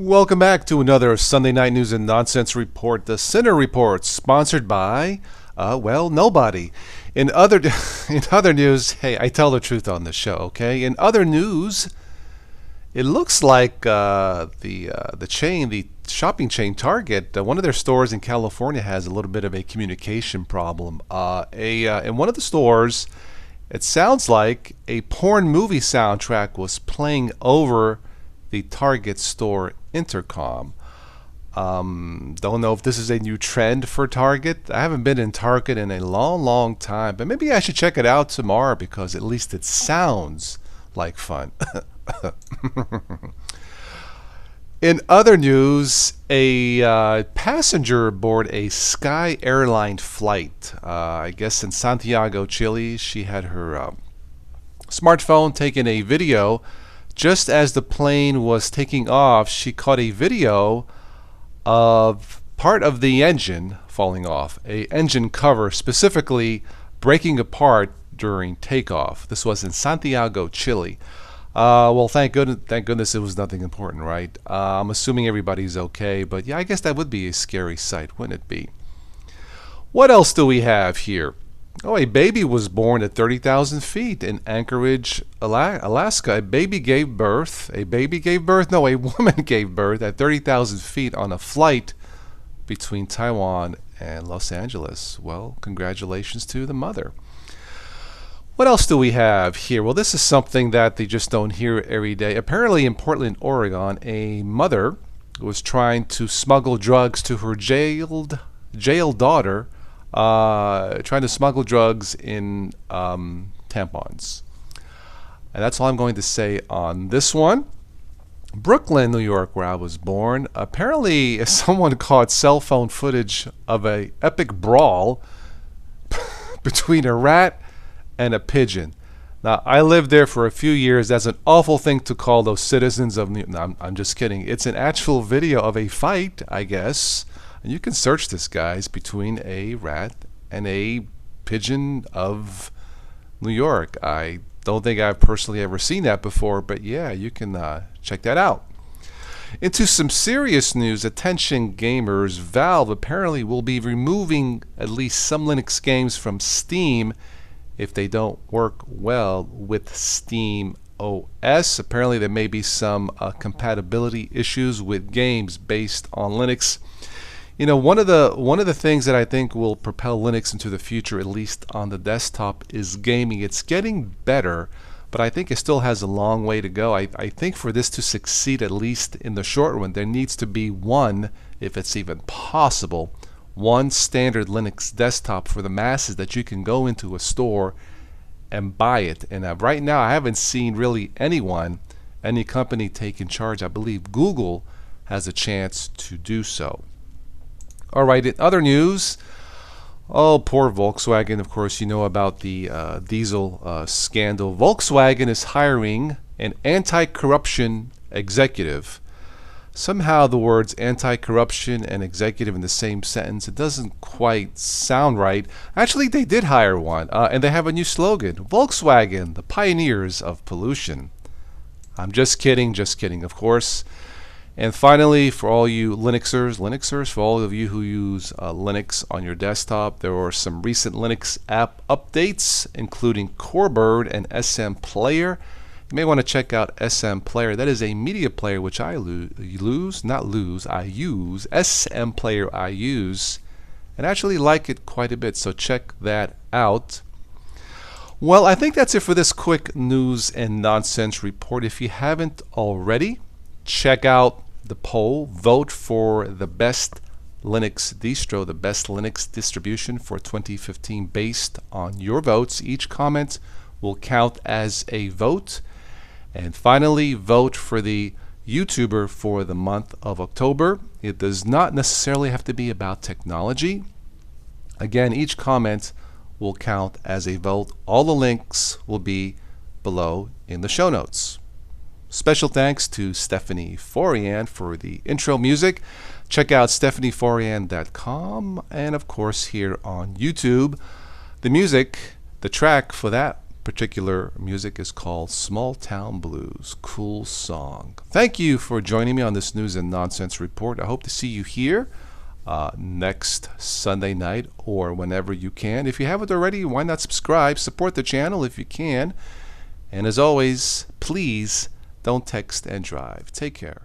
Welcome back to another Sunday Night News and Nonsense Report, the Sinner Report, sponsored by, nobody. In other in other news, hey, I tell the truth on the show, okay? In other news, it looks like the shopping chain Target, one of their stores in California has a little bit of a communication problem. In one of the stores, it sounds like a porn movie soundtrack was playing over the Target store intercom. Don't know if this is a new trend for Target. I haven't been in Target in a long time, but maybe I should check it out tomorrow because at least it sounds like fun. In other news, a passenger aboard a Sky Airline flight, I guess in Santiago, Chile, she had her smartphone taking a video. Just as the plane was taking off, she caught a video of part of the engine falling off, a engine cover specifically breaking apart during takeoff. This was in Santiago, Chile. Well, thank goodness it was nothing important, right? I'm assuming everybody's okay, but yeah, I guess that would be a scary sight, wouldn't it be? What else do we have here? Oh, a baby was born at 30,000 feet in Anchorage, Alaska. A woman gave birth at 30,000 feet on a flight between Taiwan and Los Angeles. Well, congratulations to the mother. What else do we have here? Well, this is something that they just don't hear every day. Apparently in Portland, Oregon, a mother was trying to smuggle drugs to her jailed daughter, trying to smuggle drugs in tampons. And that's all I'm going to say on this one. Brooklyn, New York, where I was born. Apparently, someone caught cell phone footage of a epic brawl between a rat and a pigeon. Now, I lived there for a few years. That's an awful thing to call those citizens of New York. No, I'm just kidding. It's an actual video of a fight, I guess. And you can search this, guys, between a rat and a pigeon of New York. I don't think I've personally ever seen that before, but yeah, you can check that out. Into some serious news, attention gamers, Valve apparently will be removing at least some Linux games from Steam if they don't work well with Steam OS. Apparently there may be some compatibility issues with games based on Linux. You know, one of the things that I think will propel Linux into the future, at least on the desktop, is gaming. It's getting better, but I think it still has a long way to go. I think for this to succeed, at least in the short run, there needs to be one, if it's even possible, one standard Linux desktop for the masses that you can go into a store and buy it. And right now, I haven't seen really any company taking charge. I believe Google has a chance to do so. All right, in other news, oh, poor Volkswagen. Of course, you know about the diesel scandal. Volkswagen is hiring an anti-corruption executive. Somehow the words anti-corruption and executive in the same sentence, it doesn't quite sound right. Actually, they did hire one, and they have a new slogan. Volkswagen, the pioneers of pollution. I'm just kidding, of course. And finally, for all you Linuxers, for all of you who use Linux on your desktop, there are some recent Linux app updates, including Corebird and SM Player. You may want to check out SM Player. That is a media player which I use. SM Player I use, and actually like it quite a bit, so check that out. Well, I think that's it for this quick news and nonsense report. If you haven't already, check out the poll. Vote for the best Linux distro, the best Linux distribution for 2015 based on your votes. Each comment will count as a vote. And finally, vote for the YouTuber for the month of October. It does not necessarily have to be about technology. Again, each comment will count as a vote. All the links will be below in the show notes. Special thanks to Stephanie Forian for the intro music. Check out stephanieforian.com, and of course here on YouTube. The music, the track for that particular music is called Small Town Blues. Cool song. Thank you for joining me on this News and Nonsense Report. I hope to see you here next Sunday night or whenever you can. If you haven't already, why not subscribe? Support the channel if you can. And as always, please don't text and drive. Take care.